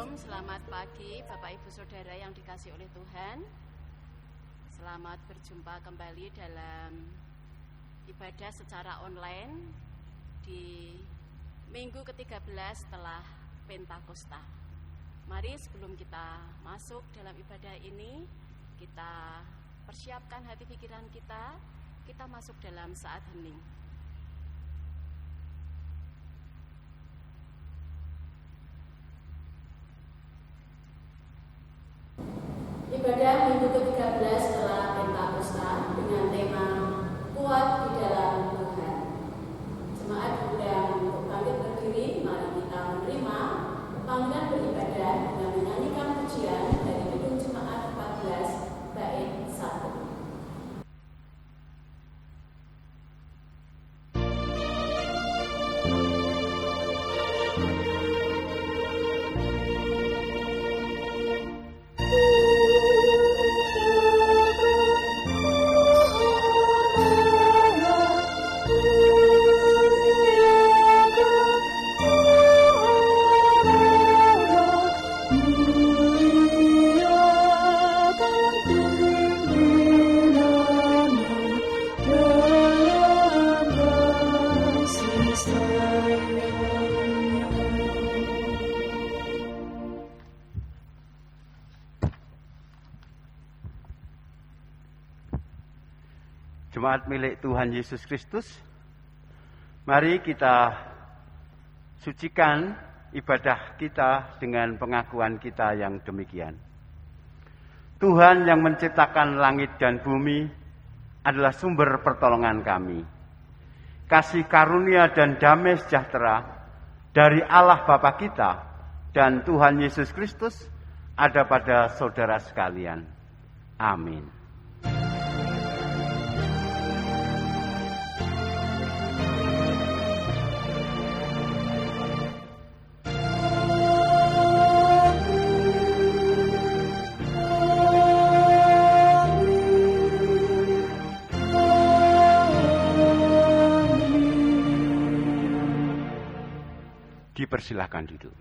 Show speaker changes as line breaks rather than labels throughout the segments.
Shalom, selamat pagi Bapak Ibu Saudara yang dikasihi oleh Tuhan. Selamat berjumpa kembali dalam ibadah secara online di minggu ke-13 setelah Pentakosta. Mari sebelum kita masuk dalam ibadah ini, kita persiapkan hati pikiran kita masuk dalam saat hening. Ibadah minggu ke-13 setelah Pentakosta dengan tema Kuat di dalam Tuhan. Jemaat diundang untuk bangkit berdiri, mari kita menerima panggilan beribadah dengan menyanyikan pujian dari Kidung Jemaat 14 bait 1.
Jemaat milik Tuhan Yesus Kristus, mari kita sucikan ibadah kita dengan pengakuan kita yang demikian. Tuhan yang menciptakan langit dan bumi adalah sumber pertolongan kami. Kasih karunia dan damai sejahtera dari Allah Bapa kita dan Tuhan Yesus Kristus ada pada saudara sekalian. Amin. Dipersilahkan duduk.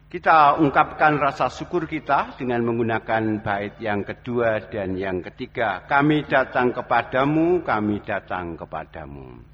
Kita ungkapkan rasa syukur kita dengan menggunakan bait yang kedua dan yang ketiga. Kami datang kepadamu, kami datang kepadamu.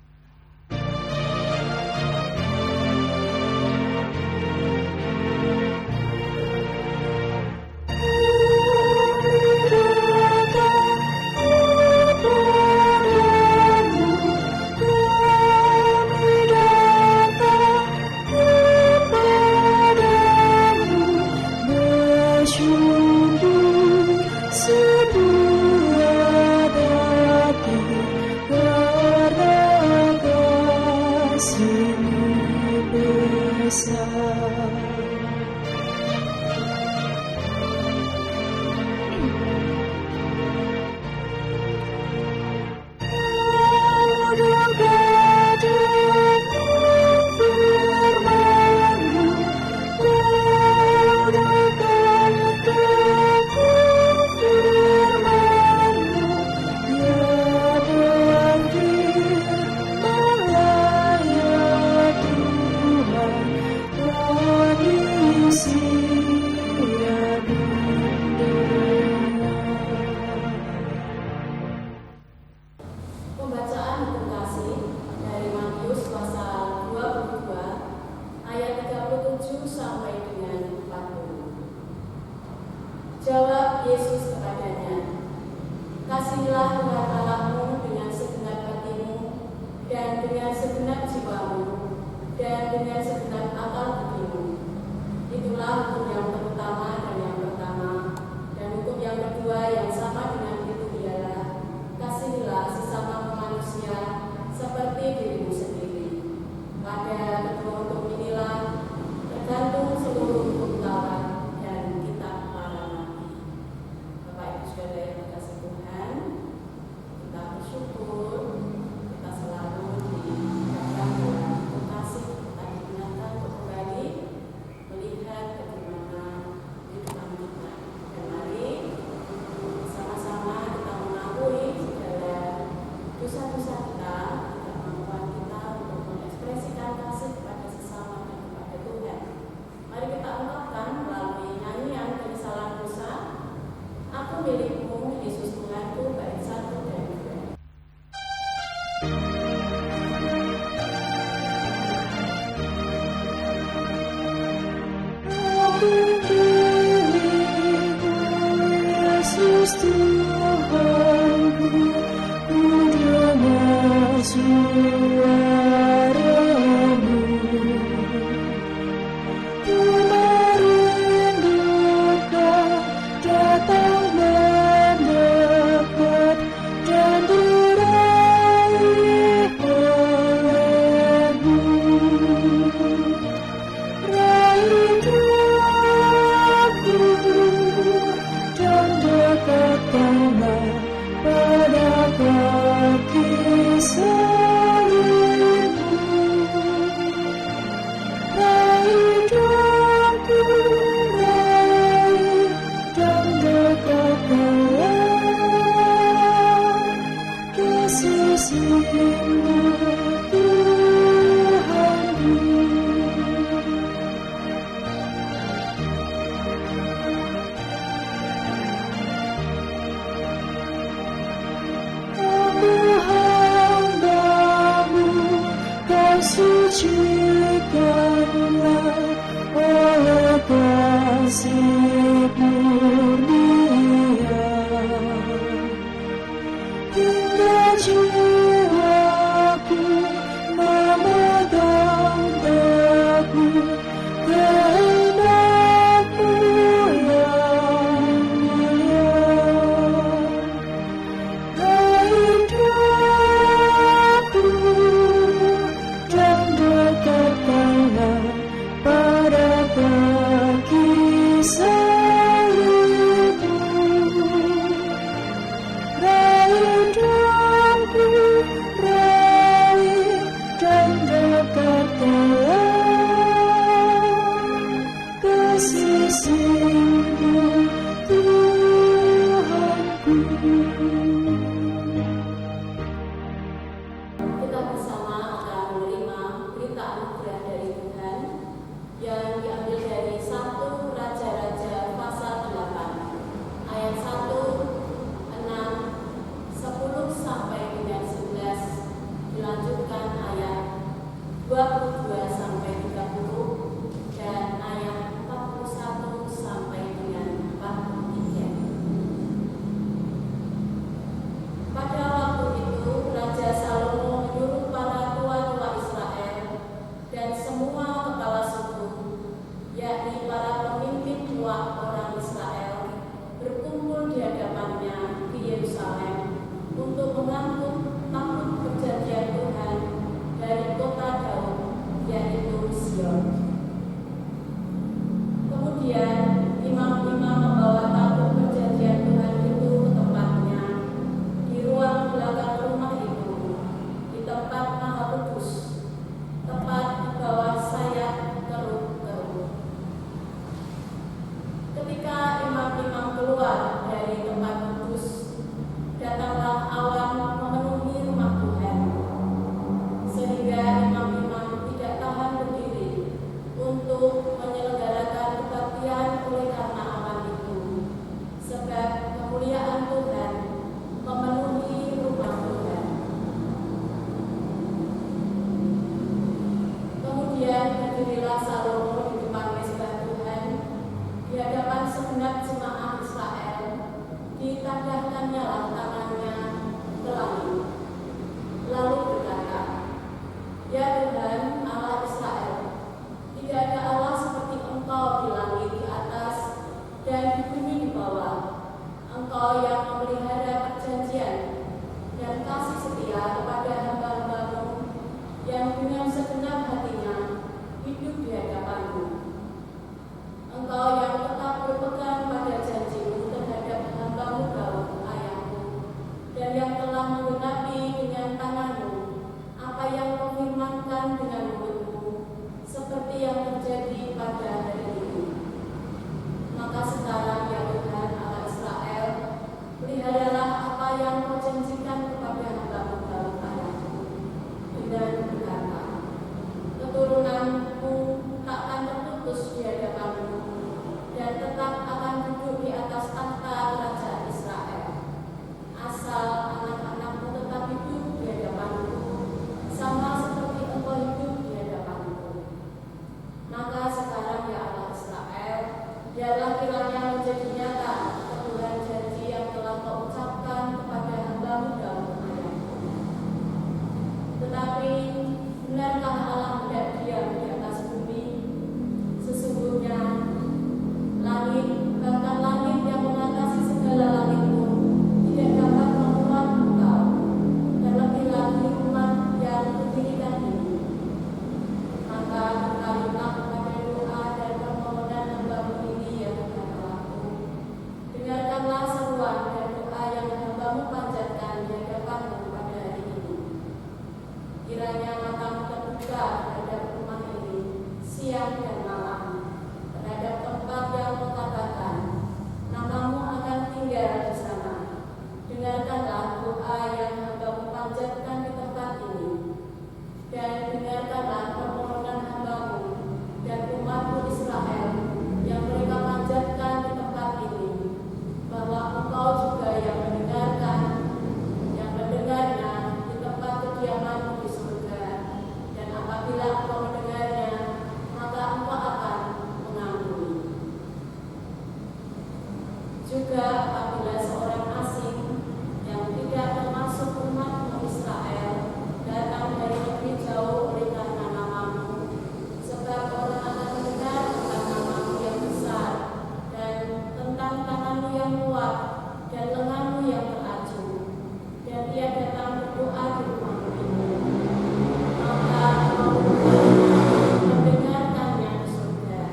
Jawab Yesus kepadanya, "Kasihilah Tuhan Allahmu dengan segenap hatimu, dan dengan segenap jiwamu, dan dengan segenap akal budimu. Itulah hukum yang terutama dan yang pertama, dan hukum yang kedua yang sama dengan itu ialah, kasihilah sesama manusia seperti dirimu sendiri. Pada kedua hukum inilah tergantung seluruh hukum Taurat dan kitab para nabi." Bapak Ibu Saudara yang dikasihi Tuhan, siang dan malam terhadap tempat yang kau katakan, namamu akan tinggal di sana. Dengarkanlah doa yang hamba-Mu panjatkan di tempat ini, dan dengarkanlah permohonan hamba-Mu dan umat-Mu Israel yang mereka panjatkan di tempat ini, bahwa Engkau juga yang mendengarnya di tempat kediaman-Mu di surga. Dan apabila Engkau mendengarnya, maka Engkau akan mengampuni. Juga apabila seorang asing yang tidak termasuk umat Israel datang dari negeri jauh oleh karena namamu, sebab orang akan mendengar tentang namamu yang besar dan tentang tanganmu yang kuat dan lenganmu yang teracung, dan ia datang berdoa di rumahmu ini, maka Engkau mendengarkannya di surga,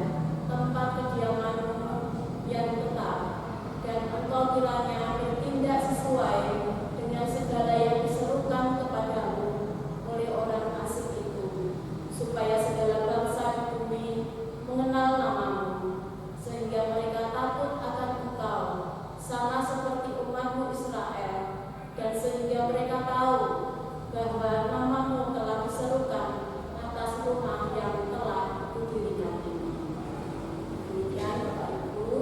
tempat kediaman-Mu yang tetap, dan Engkau kiranya bertindak sesuai dengan segala yang diserukan kepadamu oleh orang asing itu, supaya segala bangsa di bumi mengenal namamu, sehingga mereka takut akan Engkau, sama seperti umat-Mu Israel, dan sehingga mereka tahu bahwa namamu telah diserukan atas rumah yang telah kudirikan ini. Demikian Bapak Ibu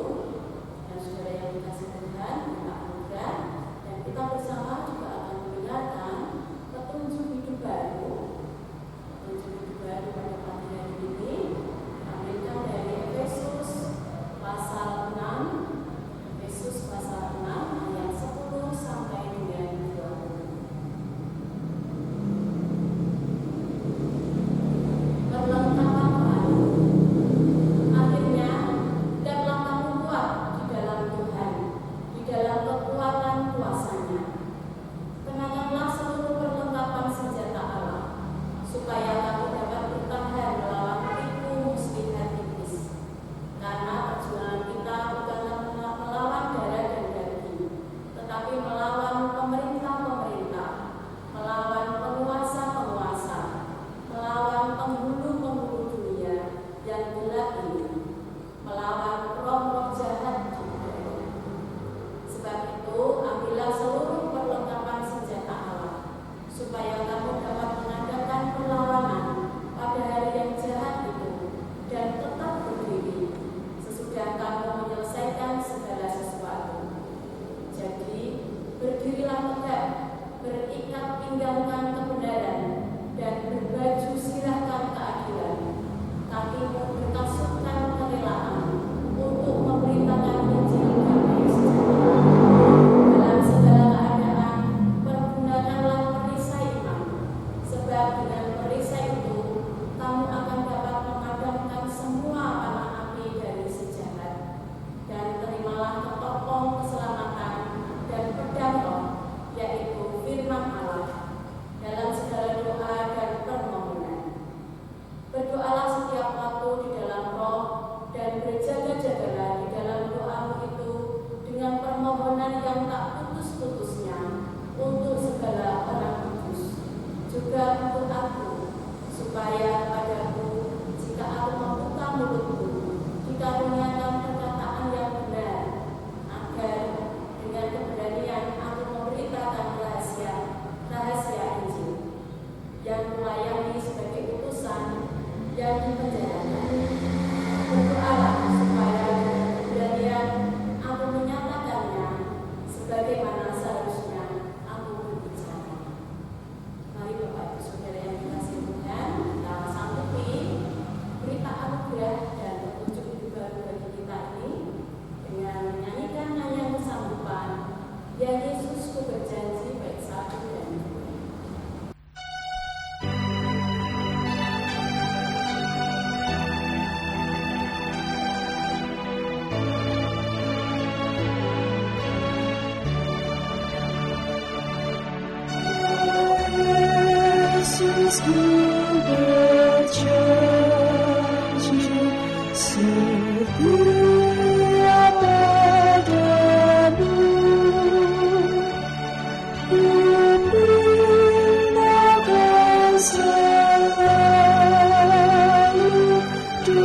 dan saudara yang dikasihi Tuhan, Bapak Muda, dan kita bersama juga akan mendengarkan petunjuk hidup baru. Petunjuk hidup baru pada pagi hari ini diambilkan dari Efesus pasal 6, Efesus pasal 6 ayat 10 sampai dengan 20. Perlengkapan baru. Akhirnya, hendaklah kamu kuat di dalam Tuhan, di dalam kekuatan kuasa-Nya. Kenakanlah seluruh perlengkapan senjata Allah, supaya kamu dapat bertahan melawan tipu muslihat iblis. Karena perjuangan kita bukanlah melawan darah dan daging, tetapi melawan pemerintah-pemerintah, melawan penguasa-penguasa, melawan penghulu-penghulu dunia yang gelap ini, melawan roh-roh jahat di udara. Sebab itu, ambillah seluruh perlengkapan senjata Allah, supaya kamu dapat mengadakan perlawanan pada hari yang jahat itu, dan tetap berdiri sesudah kamu menyelesaikan segala sesuatu. Jadi, berdirilah tegak, berikat pinggangkan kebenaran, dan berbaju sirahkan keadilan. Kakimu berkasutkan kerelaan untuk memberitakan Injil damai sejahtera. Dalam segala keadaan, pergunakanlah perisai iman, sebab dengan perisai itu kamu akan dapat memadamkan semua panah api dari si jahat. Dan terimalah ketopong keselamatan dan pedang Roh, yaitu firman Allah, dalam segala doa dan permohonan. Berdoalah setiap waktu di dalam Roh, dan berjaga-jagalah di dalam doamu itu dengan permohonan yang tak putus-putusnya untuk segala orang kudus, juga untuk aku, supaya padaku, jika aku membuka mulutku, dikaruniakan perkataan yang benar, agar dengan keberanian aku memberitakan rahasia Injil, yang melayani sebagai utusan yang dipenjarakan. Berdoalah supaya dengan keberanian aku menyatakannya sebagaimana seharusnya aku berbicara. Mari Bapak Ibu Saudara yang dikasihi Tuhan, kita sanggupi berita anugerah dan petunjuk hidup baru bagi kita ini dengan menyanyikan nyanyian kesanggupan, Ya Yesus ku berjanji, bait 1 dan 2.
Yesus ku berjanji setia padamu, membinakan selalu di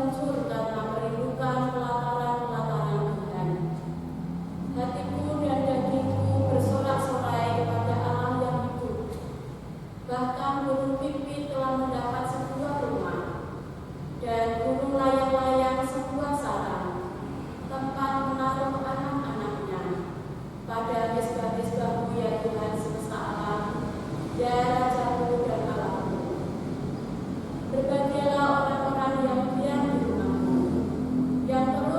hancur karena merindukan pelataran-pelataran Tuhan. Hatiku dan dagingku bersorak-sorai kepada Allah yang hidup. Bahkan gunung Pipit telah mendapat sebuah rumah, dan gunung layang-layang sebuah sarang, tempat menaruh anak-anaknya. Pada mesbah-mesbahmu ya Tuhan semesta alam, ya Rajaku dan Allahku. Berbahagialah orang-orang yang diam di rumahmu, yang terus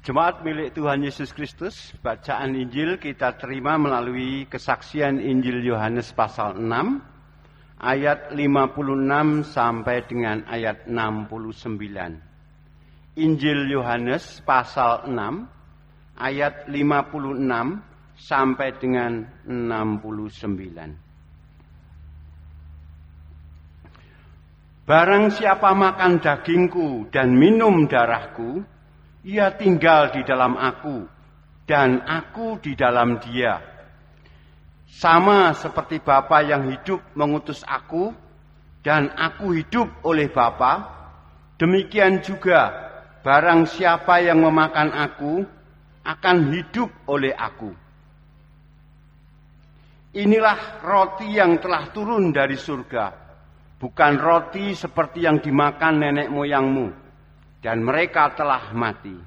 Jemaat milik Tuhan Yesus Kristus, bacaan Injil kita terima melalui kesaksian Injil Yohanes pasal 6, ayat 56 sampai dengan ayat 69. Injil Yohanes pasal 6, ayat 56 sampai dengan 69. Barang siapa makan dagingku dan minum darahku, ia tinggal di dalam aku, dan aku di dalam dia. Sama seperti Bapa yang hidup mengutus aku, dan aku hidup oleh Bapa, demikian juga barang siapa yang memakan aku, akan hidup oleh aku. Inilah roti yang telah turun dari surga, bukan roti seperti yang dimakan nenek moyangmu, dan mereka telah mati.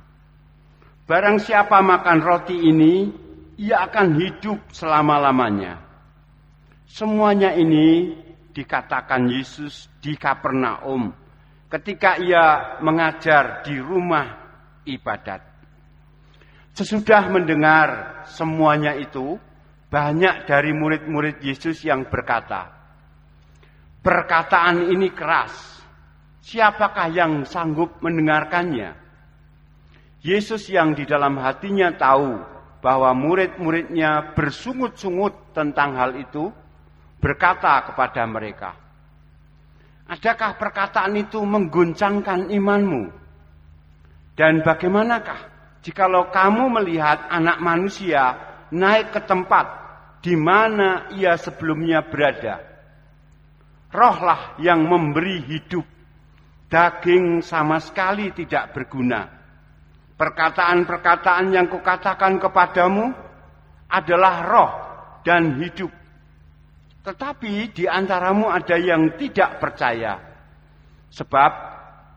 Barang siapa makan roti ini, ia akan hidup selama-lamanya. Semuanya ini dikatakan Yesus di Kapernaum ketika ia mengajar di rumah ibadat. Sesudah mendengar semuanya itu, banyak dari murid-murid Yesus yang berkata, "Perkataan ini keras. Siapakah yang sanggup mendengarkannya?" Yesus yang di dalam hatinya tahu bahwa murid-muridnya bersungut-sungut tentang hal itu, berkata kepada mereka, "Adakah perkataan itu mengguncangkan imanmu? Dan bagaimanakah jikalau kamu melihat Anak Manusia naik ke tempat di mana ia sebelumnya berada? Rohlah yang memberi hidup. Daging sama sekali tidak berguna. Perkataan-perkataan yang kukatakan kepadamu adalah roh dan hidup. Tetapi di antaramu ada yang tidak percaya." Sebab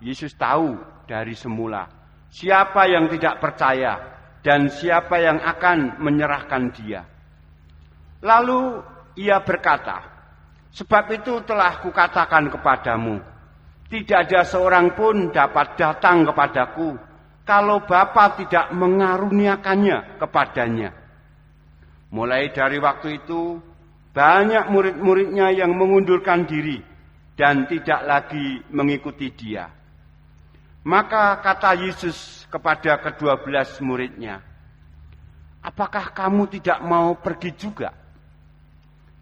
Yesus tahu dari semula siapa yang tidak percaya dan siapa yang akan menyerahkan dia. Lalu ia berkata, "Sebab itu telah kukatakan kepadamu, tidak ada seorang pun dapat datang kepadaku kalau Bapa tidak mengaruniakannya kepadanya." Mulai dari waktu itu, banyak murid-muridnya yang mengundurkan diri dan tidak lagi mengikuti dia. Maka kata Yesus kepada ke-12 muridnya, "Apakah kamu tidak mau pergi juga?"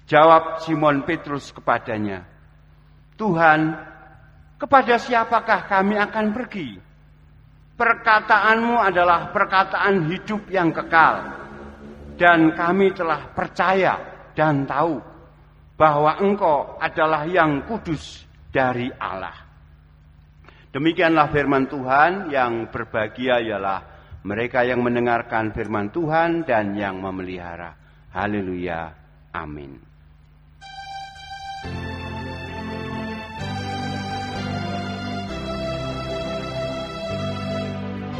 Jawab Simon Petrus kepadanya, "Tuhan, kepada siapakah kami akan pergi? Perkataanmu adalah perkataan hidup yang kekal, dan kami telah percaya dan tahu bahwa Engkau adalah yang kudus dari Allah." Demikianlah firman Tuhan. Yang berbahagia ialah mereka yang mendengarkan firman Tuhan dan yang memelihara. Haleluya. Amin.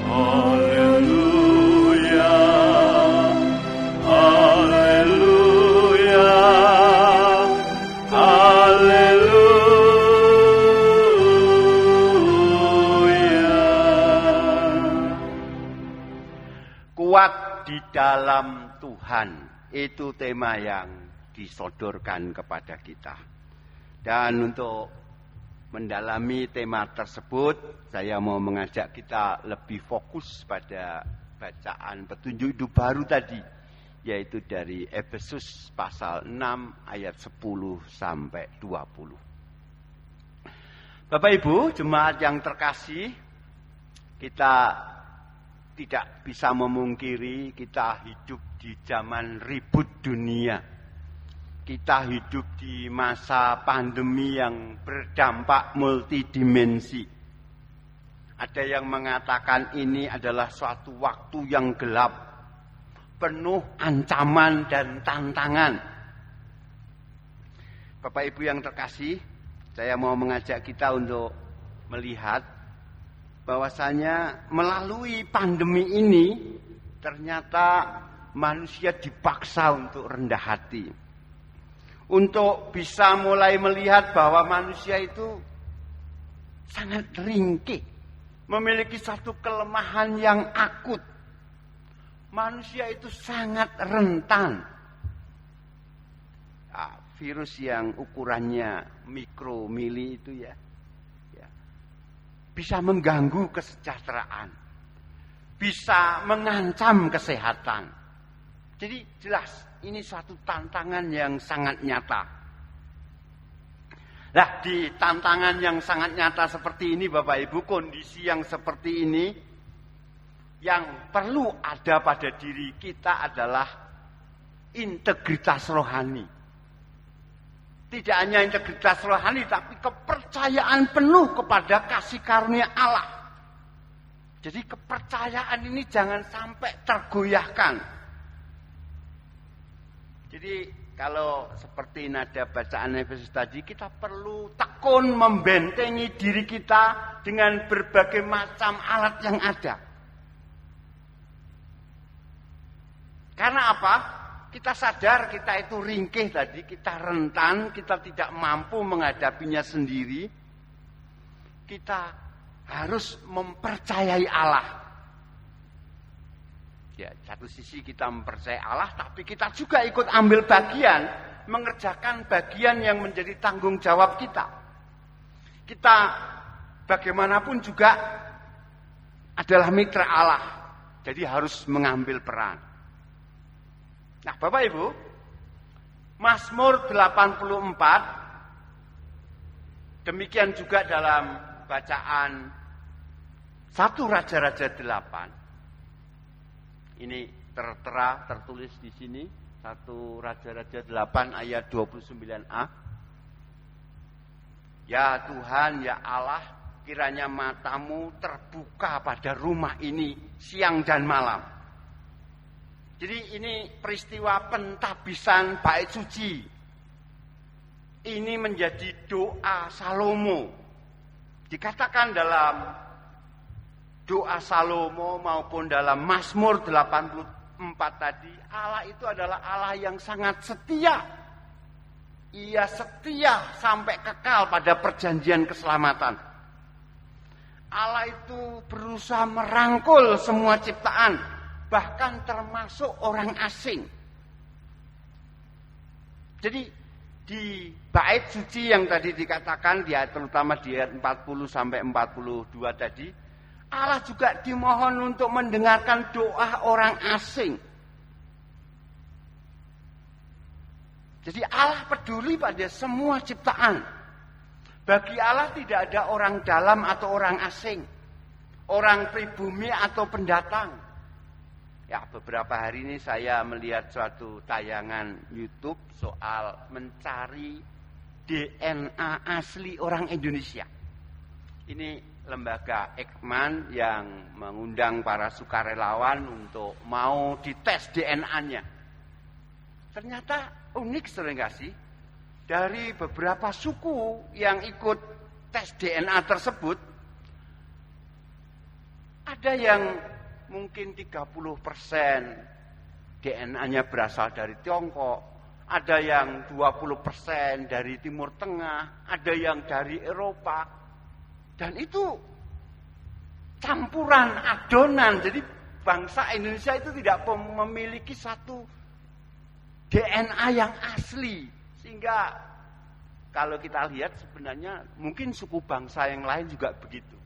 Haleluya, haleluya, haleluya.
Kuat di dalam Tuhan, itu tema yang disodorkan kepada kita. Dan untuk mendalami tema tersebut, saya mau mengajak kita lebih fokus pada bacaan petunjuk hidup baru tadi, yaitu dari Efesus pasal 6 ayat 10 sampai 20. Bapak Ibu, jemaat yang terkasih, kita tidak bisa memungkiri kita hidup di zaman ribut dunia. Kita hidup di masa pandemi yang berdampak multidimensi. Ada yang mengatakan ini adalah suatu waktu yang gelap, penuh ancaman dan tantangan. Bapak Ibu yang terkasih, saya mau mengajak kita untuk melihat bahwasanya melalui pandemi ini ternyata manusia dipaksa untuk rendah hati. Untuk bisa mulai melihat bahwa manusia itu sangat ringkih, memiliki satu kelemahan yang akut, manusia itu sangat rentan. Virus yang ukurannya mikro, mili itu ya, bisa mengganggu kesejahteraan, bisa mengancam kesehatan. Jadi jelas ini suatu tantangan yang sangat nyata. Nah, di tantangan yang sangat nyata seperti ini Bapak Ibu, kondisi yang seperti ini, yang perlu ada pada diri kita adalah integritas rohani. Tidak hanya integritas rohani, tapi kepercayaan penuh kepada kasih karunia Allah. Jadi kepercayaan ini jangan sampai tergoyahkan. Jadi kalau seperti nada bacaan Efesus tadi, kita perlu tekun membentengi diri kita dengan berbagai macam alat yang ada. Karena apa? Kita sadar kita itu ringkih tadi, kita rentan, kita tidak mampu menghadapinya sendiri. Kita harus mempercayai Allah. Ya, satu sisi kita mempercayai Allah, tapi kita juga ikut ambil bagian, mengerjakan bagian yang menjadi tanggung jawab kita. Kita bagaimanapun juga adalah mitra Allah, jadi harus mengambil peran. Nah, Bapak Ibu, Mazmur 84, demikian juga dalam bacaan 1 Raja-Raja 8. Ini tertera, tertulis di sini, 1 Raja-Raja 8 ayat 29a. Ya Tuhan, ya Allah, kiranya matamu terbuka pada rumah ini siang dan malam. Jadi ini peristiwa pentabisan bait suci. Ini menjadi doa Salomo. Dikatakan dalam doa Salomo maupun dalam Mazmur 84 tadi, Allah itu adalah Allah yang sangat setia. Ia setia sampai kekal pada perjanjian keselamatan. Allah itu berusaha merangkul semua ciptaan, bahkan termasuk orang asing. Jadi di bait suci yang tadi dikatakan, terutama di ayat 40 sampai 42 tadi, Allah juga dimohon untuk mendengarkan doa orang asing. Jadi Allah peduli pada semua ciptaan. Bagi Allah tidak ada orang dalam atau orang asing, orang pribumi atau pendatang. Ya, beberapa hari ini saya melihat suatu tayangan YouTube soal mencari DNA asli orang Indonesia. Ini lembaga Eijkman yang mengundang para sukarelawan untuk mau dites DNA-nya. Ternyata unik, sering gak sih? Dari beberapa suku yang ikut tes DNA tersebut, ada yang mungkin 30% DNA-nya berasal dari Tiongkok, ada yang 20% dari Timur Tengah, ada yang dari Eropa. Dan itu campuran, adonan. Jadi bangsa Indonesia itu tidak memiliki satu DNA yang asli. Sehingga kalau kita lihat sebenarnya mungkin suku bangsa yang lain juga begitu.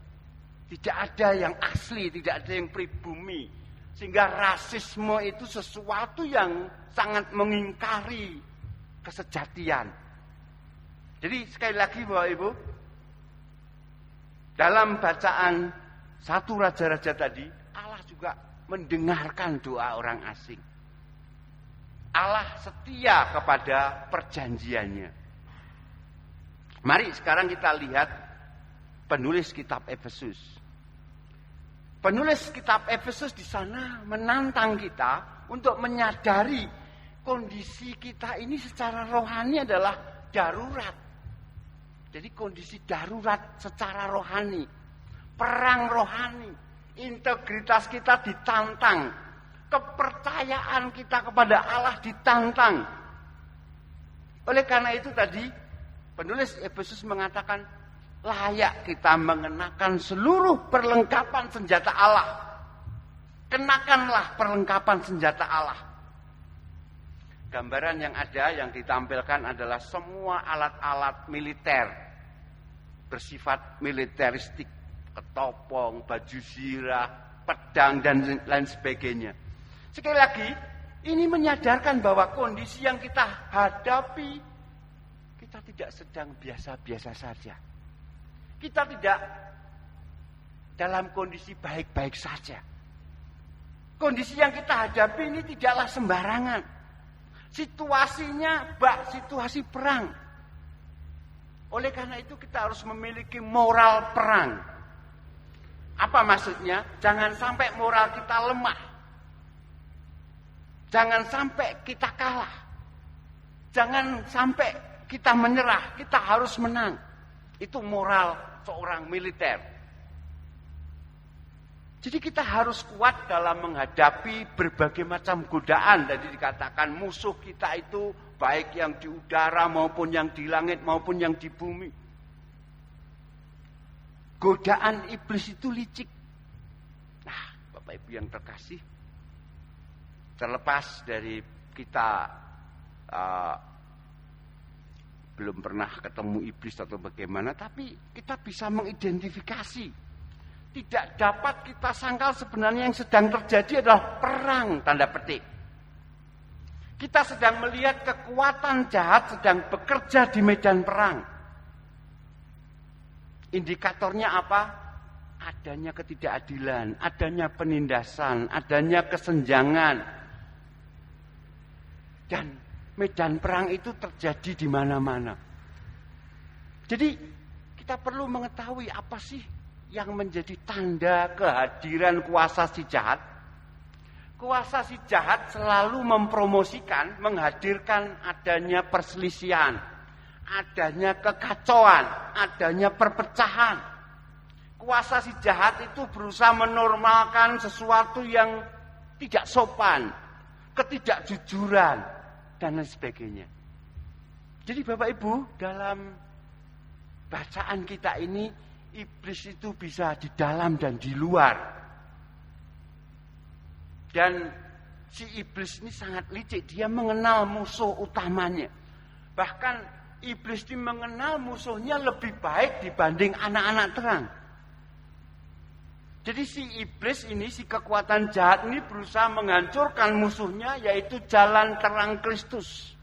Tidak ada yang asli, tidak ada yang pribumi. Sehingga rasisme itu sesuatu yang sangat mengingkari kesejatian. Jadi sekali lagi Bapak Ibu, dalam bacaan 1 Raja-Raja tadi, Allah juga mendengarkan doa orang asing. Allah setia kepada perjanjiannya. Mari sekarang kita lihat penulis kitab Efesus. Penulis kitab Efesus di sana menantang kita untuk menyadari kondisi kita ini secara rohani adalah darurat. Jadi kondisi darurat secara rohani, perang rohani, integritas kita ditantang, kepercayaan kita kepada Allah ditantang. Oleh karena itu tadi penulis Efesus mengatakan layak kita mengenakan seluruh perlengkapan senjata Allah. Kenakanlah perlengkapan senjata Allah. Gambaran yang ada, yang ditampilkan adalah semua alat-alat militer bersifat militeristik, ketopong, baju zirah, pedang, dan lain sebagainya. Sekali lagi, ini menyadarkan bahwa kondisi yang kita hadapi, kita tidak sedang biasa-biasa saja. Kita tidak dalam kondisi baik-baik saja. Kondisi yang kita hadapi ini tidaklah sembarangan. Situasinya situasi perang. Oleh karena itu kita harus memiliki moral perang. Apa maksudnya? Jangan sampai moral kita lemah. Jangan sampai kita kalah. Jangan sampai kita menyerah. Kita harus menang. Itu moral seorang militer. Jadi kita harus kuat dalam menghadapi berbagai macam godaan. Tadi dikatakan musuh kita itu baik yang di udara maupun yang di langit maupun yang di bumi. Godaan iblis itu licik. Nah, Bapak Ibu yang terkasih, terlepas dari kita belum pernah ketemu iblis atau bagaimana, tapi kita bisa mengidentifikasi. Tidak dapat kita sangkal sebenarnya yang sedang terjadi adalah perang, tanda petik. Kita sedang melihat kekuatan jahat sedang bekerja di medan perang. Indikatornya apa? Adanya ketidakadilan, adanya penindasan, adanya kesenjangan. Dan medan perang itu terjadi di mana-mana. Jadi kita perlu mengetahui apa sih yang menjadi tanda kehadiran kuasa si jahat. Kuasa si jahat selalu mempromosikan, menghadirkan adanya perselisihan, adanya kekacauan, adanya perpecahan. Kuasa si jahat itu berusaha menormalkan sesuatu yang tidak sopan, ketidakjujuran, dan lain sebagainya. Jadi Bapak Ibu, dalam bacaan kita ini, iblis itu bisa di dalam dan di luar. Dan si iblis ini sangat licik. Dia mengenal musuh utamanya. Bahkan iblis ini mengenal musuhnya lebih baik dibanding anak-anak terang. Jadi si iblis ini, si kekuatan jahat ini berusaha menghancurkan musuhnya, yaitu jalan terang Kristus.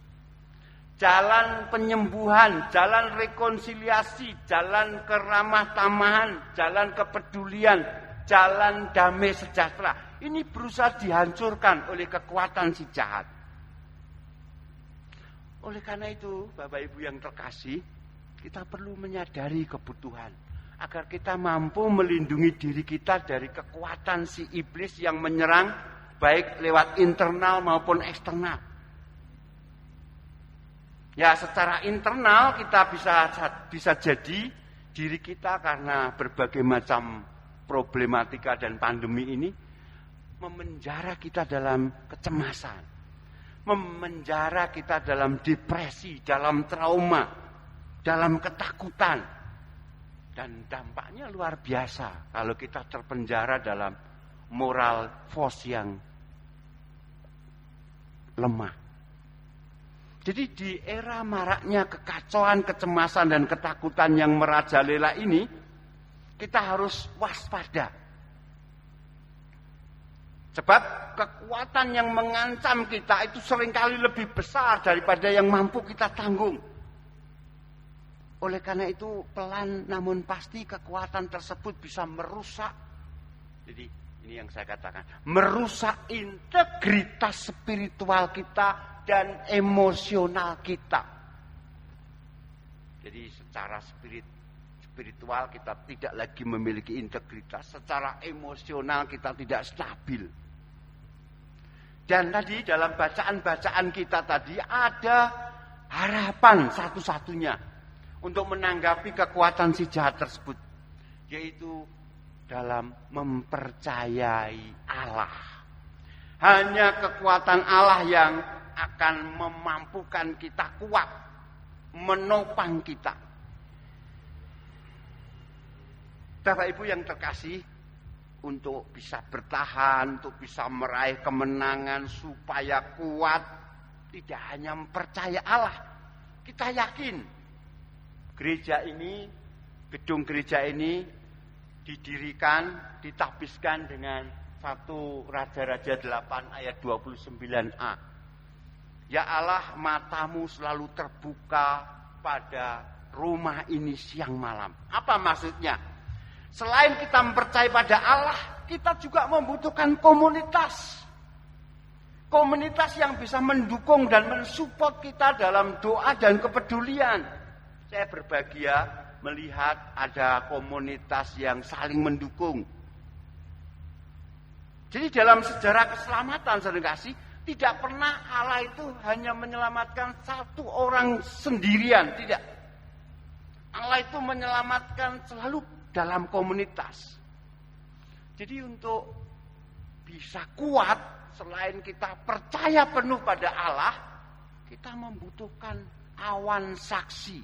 Jalan penyembuhan, jalan rekonsiliasi, jalan keramah tamahan, jalan kepedulian, jalan damai sejahtera. Ini berusaha dihancurkan oleh kekuatan si jahat. Oleh karena itu, Bapak Ibu yang terkasih, kita perlu menyadari kebutuhan agar kita mampu melindungi diri kita dari kekuatan si iblis yang menyerang baik lewat internal maupun eksternal. Ya, secara internal kita bisa jadi diri kita karena berbagai macam problematika dan pandemi ini memenjara kita dalam kecemasan, memenjara kita dalam depresi, dalam trauma, dalam ketakutan, dan dampaknya luar biasa kalau kita terpenjara dalam moral force yang lemah. Jadi di era maraknya kekacauan, kecemasan, dan ketakutan yang merajalela ini, kita harus waspada. Sebab kekuatan yang mengancam kita itu seringkali lebih besar daripada yang mampu kita tanggung. Oleh karena itu, pelan namun pasti kekuatan tersebut bisa merusak. Jadi ini yang saya katakan, merusak integritas spiritual kita dan emosional kita. Jadi secara spiritual kita tidak lagi memiliki integritas, secara emosional kita tidak stabil. Dan tadi dalam bacaan-bacaan kita tadi ada harapan satu-satunya untuk menanggapi kekuatan si jahat tersebut, yaitu dalam mempercayai Allah. Hanya kekuatan Allah yang akan memampukan kita kuat, menopang kita. Bapak Ibu yang terkasih, untuk bisa bertahan, untuk bisa meraih kemenangan, supaya kuat. Tidak hanya percaya Allah, kita yakin gereja ini, gedung gereja ini didirikan, ditapiskan dengan 1 Raja-Raja 8 ayat 29a. Ya Allah, matamu selalu terbuka pada rumah ini siang malam. Apa maksudnya? Selain kita mempercayai pada Allah, kita juga membutuhkan komunitas. Komunitas yang bisa mendukung dan mensupport kita dalam doa dan kepedulian. Saya berbahagia melihat ada komunitas yang saling mendukung. Jadi dalam sejarah keselamatan, saudara kasih, tidak pernah Allah itu hanya menyelamatkan satu orang sendirian, tidak. Allah itu menyelamatkan selalu dalam komunitas. Jadi untuk bisa kuat, selain kita percaya penuh pada Allah, kita membutuhkan awan saksi.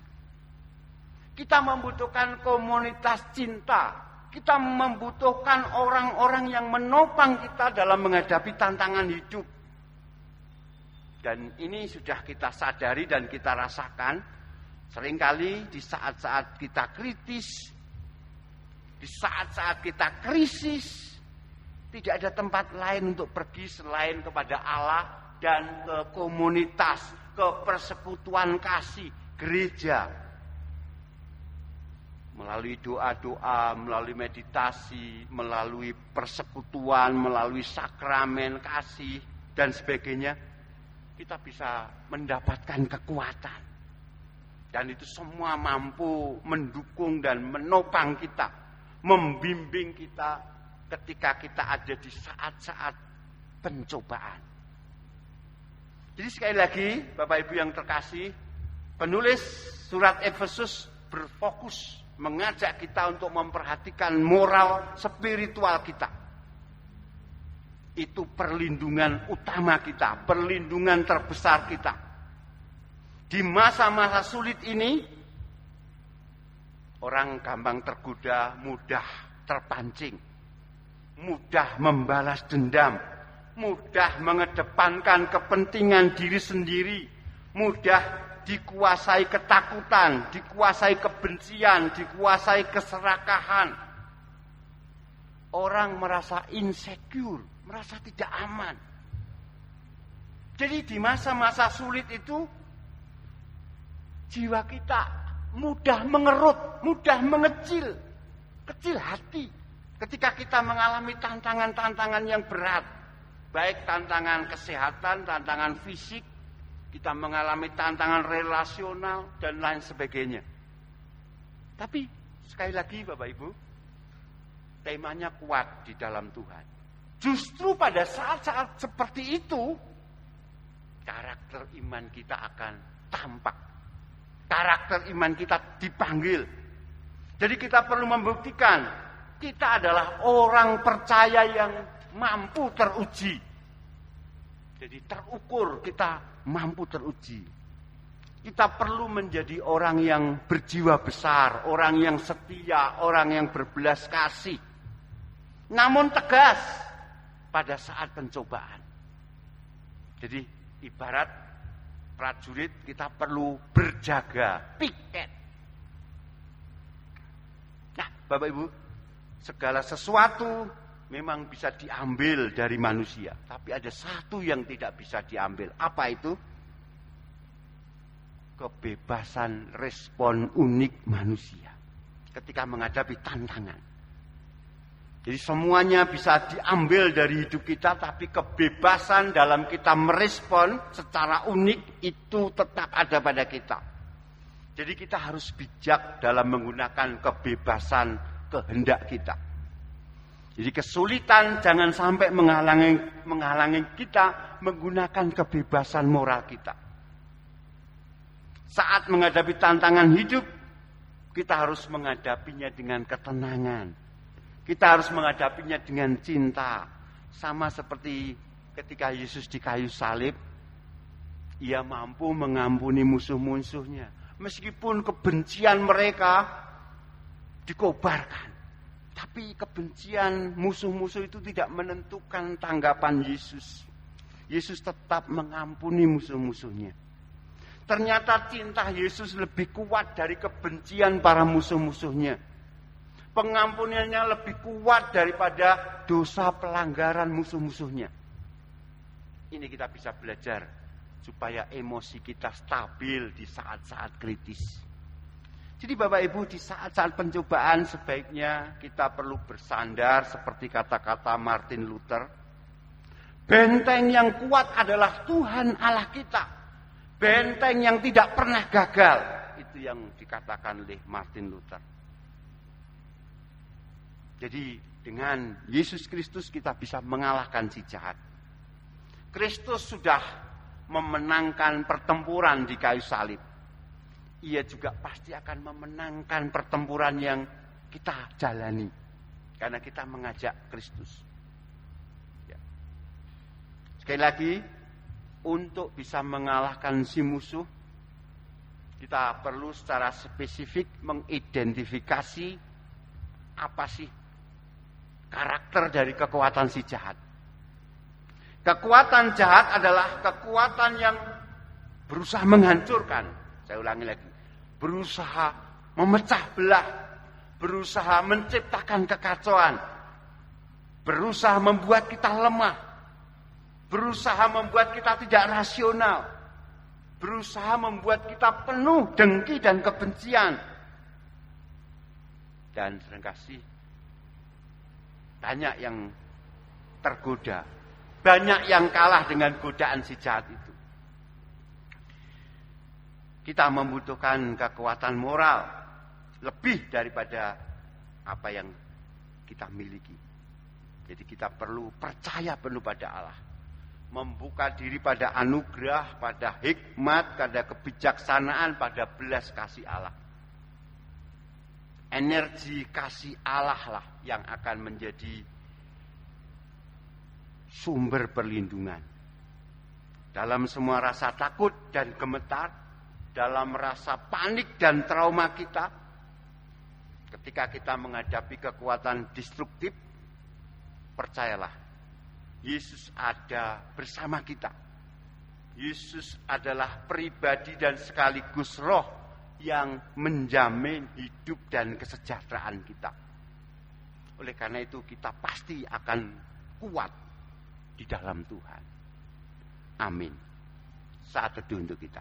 Kita membutuhkan komunitas cinta. Kita membutuhkan orang-orang yang menopang kita dalam menghadapi tantangan hidup. Dan ini sudah kita sadari dan kita rasakan. Seringkali di saat-saat kita kritis, di saat-saat kita krisis, tidak ada tempat lain untuk pergi selain kepada Allah dan ke komunitas, ke persekutuan kasih, gereja. Melalui doa-doa, melalui meditasi, melalui persekutuan, melalui sakramen kasih, dan sebagainya, kita bisa mendapatkan kekuatan. Dan itu semua mampu mendukung dan menopang kita, membimbing kita ketika kita ada di saat-saat pencobaan. Jadi sekali lagi, Bapak Ibu yang terkasih, penulis surat Efesus berfokus mengajak kita untuk memperhatikan moral spiritual kita. Itu perlindungan utama kita, perlindungan terbesar kita. Di masa-masa sulit ini, orang gampang tergoda, mudah terpancing, mudah membalas dendam, mudah mengedepankan kepentingan diri sendiri, mudah dikuasai ketakutan, dikuasai kebencian, dikuasai keserakahan. Orang merasa insecure, merasa tidak aman. Jadi di masa-masa sulit itu, jiwa kita mudah mengerut, mudah mengecil, kecil hati. Ketika kita mengalami tantangan-tantangan yang berat, baik tantangan kesehatan, tantangan fisik, kita mengalami tantangan relasional, dan lain sebagainya. Tapi sekali lagi Bapak Ibu, temanya kuat di dalam Tuhan. Justru pada saat-saat seperti itu, karakter iman kita akan tampak. Karakter iman kita dipanggil. Jadi kita perlu membuktikan kita adalah orang percaya yang mampu teruji. Jadi terukur, kita mampu teruji. Kita perlu menjadi orang yang berjiwa besar, orang yang setia, orang yang berbelas kasih. Namun tegas pada saat pencobaan. Jadi ibarat prajurit, kita perlu berjaga, piket. Nah, Bapak Ibu, segala sesuatu memang bisa diambil dari manusia, tapi ada satu yang tidak bisa diambil. Apa itu? Kebebasan respon unik manusia ketika menghadapi tantangan. Jadi semuanya bisa diambil dari hidup kita, tapi kebebasan dalam kita merespon secara unik itu tetap ada pada kita. Jadi kita harus bijak dalam menggunakan kebebasan kehendak kita. Jadi kesulitan jangan sampai menghalangi kita menggunakan kebebasan moral kita. Saat menghadapi tantangan hidup, kita harus menghadapinya dengan ketenangan. Kita harus menghadapinya dengan cinta. Sama seperti ketika Yesus di kayu salib, Ia mampu mengampuni musuh-musuhnya. Meskipun kebencian mereka dikobarkan. Tapi kebencian musuh-musuh itu tidak menentukan tanggapan Yesus. Yesus tetap mengampuni musuh-musuhnya. Ternyata cinta Yesus lebih kuat dari kebencian para musuh-musuhnya. Pengampunannya lebih kuat daripada dosa pelanggaran musuh-musuhnya. Ini kita bisa belajar supaya emosi kita stabil di saat-saat kritis. Jadi Bapak Ibu, di saat-saat pencobaan sebaiknya kita perlu bersandar seperti kata-kata Martin Luther. Benteng yang kuat adalah Tuhan Allah kita. Benteng yang tidak pernah gagal. Itu yang dikatakan oleh Martin Luther. Jadi dengan Yesus Kristus kita bisa mengalahkan si jahat. Kristus sudah memenangkan pertempuran di kayu salib. Ia juga pasti akan memenangkan pertempuran yang kita jalani. Karena kita mengajak Kristus. Ya. Sekali lagi, untuk bisa mengalahkan si musuh, kita perlu secara spesifik mengidentifikasi apa sih karakter dari kekuatan si jahat. Kekuatan jahat adalah kekuatan yang berusaha menghancurkan. Saya ulangi lagi. Berusaha memecah belah. Berusaha menciptakan kekacauan. Berusaha membuat kita lemah. Berusaha membuat kita tidak rasional. Berusaha membuat kita penuh dengki dan kebencian. Dan seringkali banyak yang tergoda. Banyak yang kalah dengan godaan si jahat itu. Kita membutuhkan kekuatan moral lebih daripada apa yang kita miliki. Jadi kita perlu percaya penuh pada Allah. Membuka diri pada anugerah, pada hikmat, pada kebijaksanaan, pada belas kasih Allah. Energi kasih Allah lah yang akan menjadi sumber perlindungan. Dalam semua rasa takut dan gemetar, dalam rasa panik dan trauma kita, ketika kita menghadapi kekuatan destruktif, percayalah, Yesus ada bersama kita. Yesus adalah pribadi dan sekaligus roh yang menjamin hidup dan kesejahteraan kita. Oleh karena itu kita pasti akan kuat di dalam Tuhan. Amin. Saat teduh untuk kita.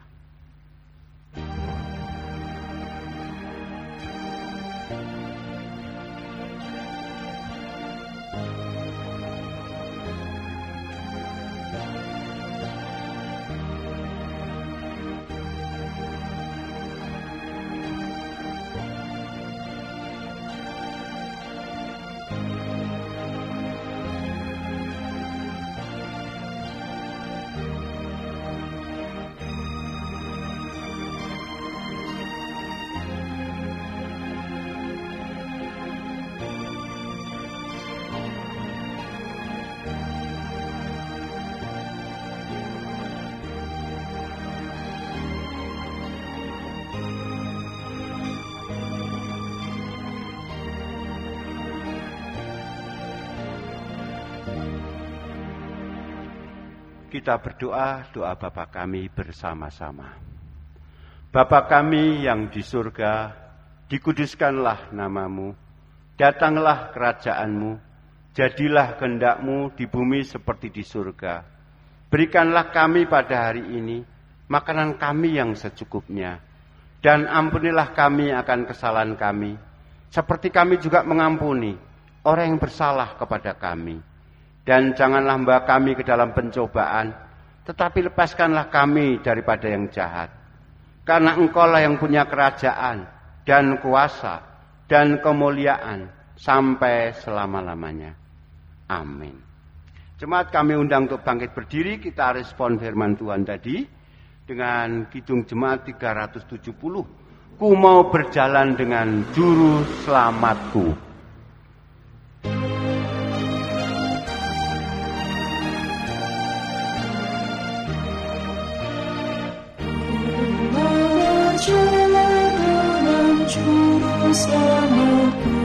Kita berdoa, doa Bapa kami bersama-sama. Bapa kami yang di surga, dikuduskanlah namamu, datanglah kerajaanmu, jadilah kehendak-mu di bumi seperti di surga. Berikanlah kami pada hari ini makanan kami yang secukupnya, dan ampunilah kami akan kesalahan kami, seperti kami juga mengampuni orang yang bersalah kepada kami. Dan janganlah membawa kami ke dalam pencobaan, tetapi lepaskanlah kami daripada yang jahat. Karena Engkaulah yang punya kerajaan, dan kuasa, dan kemuliaan, sampai selama-lamanya. Amin. Jemaat kami undang untuk bangkit berdiri, kita respon firman Tuhan tadi, dengan kidung jemaat 370. Ku mau berjalan dengan juru selamatku.
Jalan dengan juru selamatku,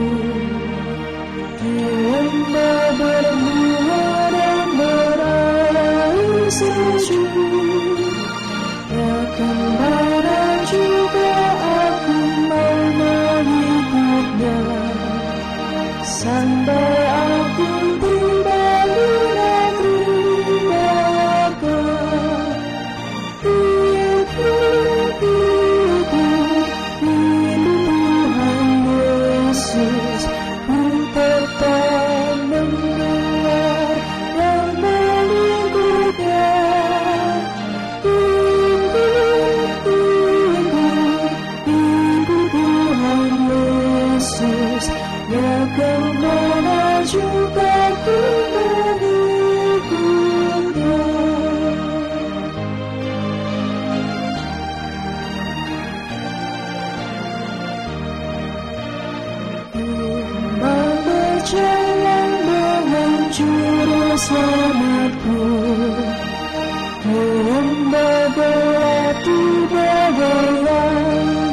selamatku, membawa bagai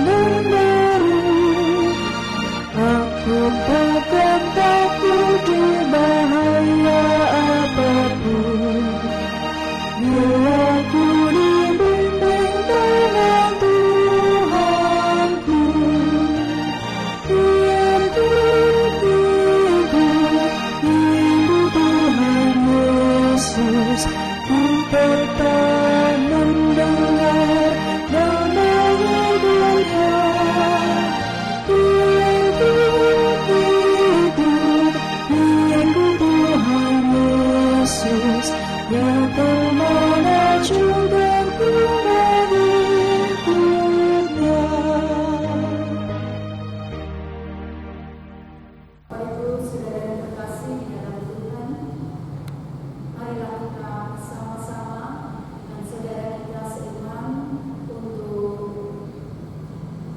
yang baru. Aku takkan takut di bahaya apapun, bila aku dibimbing dengan Tuhanku. Yesus, ku tetap mendengar nama hidupnya. Itu Tuhan Yesus yang kemana juga ku mengikutnya.
Bapak Ibu, saudara yang terkasih di dalam Tuhan, marilah kita bersama-sama dengan saudara kita seiman untuk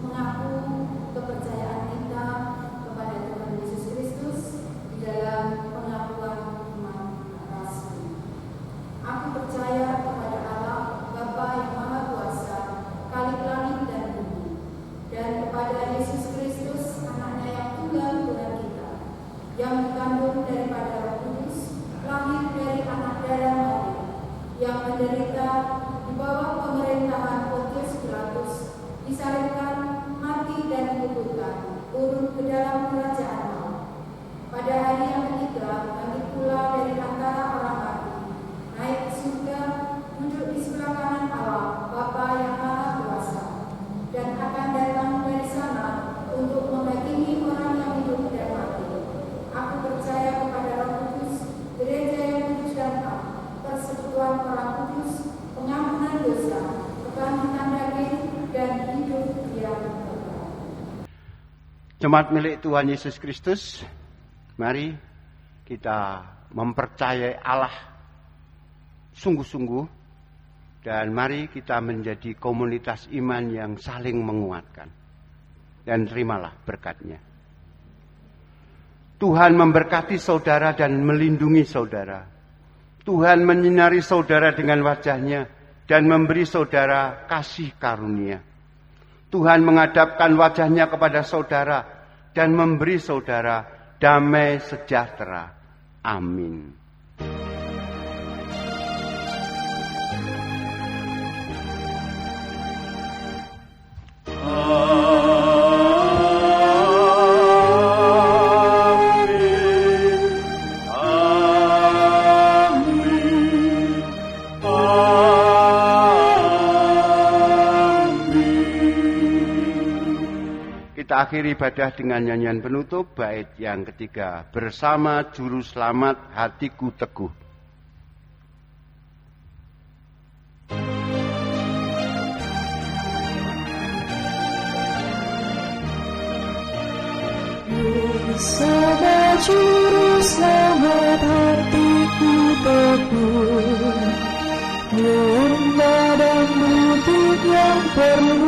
mengaku kepercayaan kita kepada Tuhan Yesus Kristus di dalam pengakuan iman rasmi. Aku percaya kepada Allah, Bapa yang Maha Kuasa, Khalik langit dan bumi, dan kepada Yesus Kristus, Anaknya yang tunggal Tuhan kita, yang dikandung daripada Roh Kudus, lahir dari anak darah Maria, yang menderita di bawah pemerintahan Pontius Pilatus, disalibkan, mati dan dikuburkan, turun ke dalam kerajaan maut. Pada hari yang ketiga, bangkit pula dari antara orang mati, naik ke surga, duduk di sebelah kanan Allah, Bapa yang Maha Kuasa, dan akan datang dari sana untuk menghakimi orang yang hidup dan mati. Aku percaya kepada Roh Kudus, gereja yang kudus dan am, persekutuan orang kudus, pengampunan dosa, kebangkitan daging, dan hidup yang kekal.
Jemaat milik Tuhan Yesus Kristus, mari kita mempercayai Allah sungguh-sungguh, dan mari kita menjadi komunitas iman yang saling menguatkan. Dan terimalah berkat-Nya. Tuhan memberkati saudara dan melindungi saudara. Tuhan menyinari saudara dengan wajah-Nya dan memberi saudara kasih karunia. Tuhan menghadapkan wajah-Nya kepada saudara dan memberi saudara damai sejahtera. Amin. Kita akhiri ibadah dengan nyanyian penutup bait yang ketiga, bersama Juru Selamat hatiku teguh.
Bersama Juru Selamat hatiku teguh, lemah dan bukit yang perlu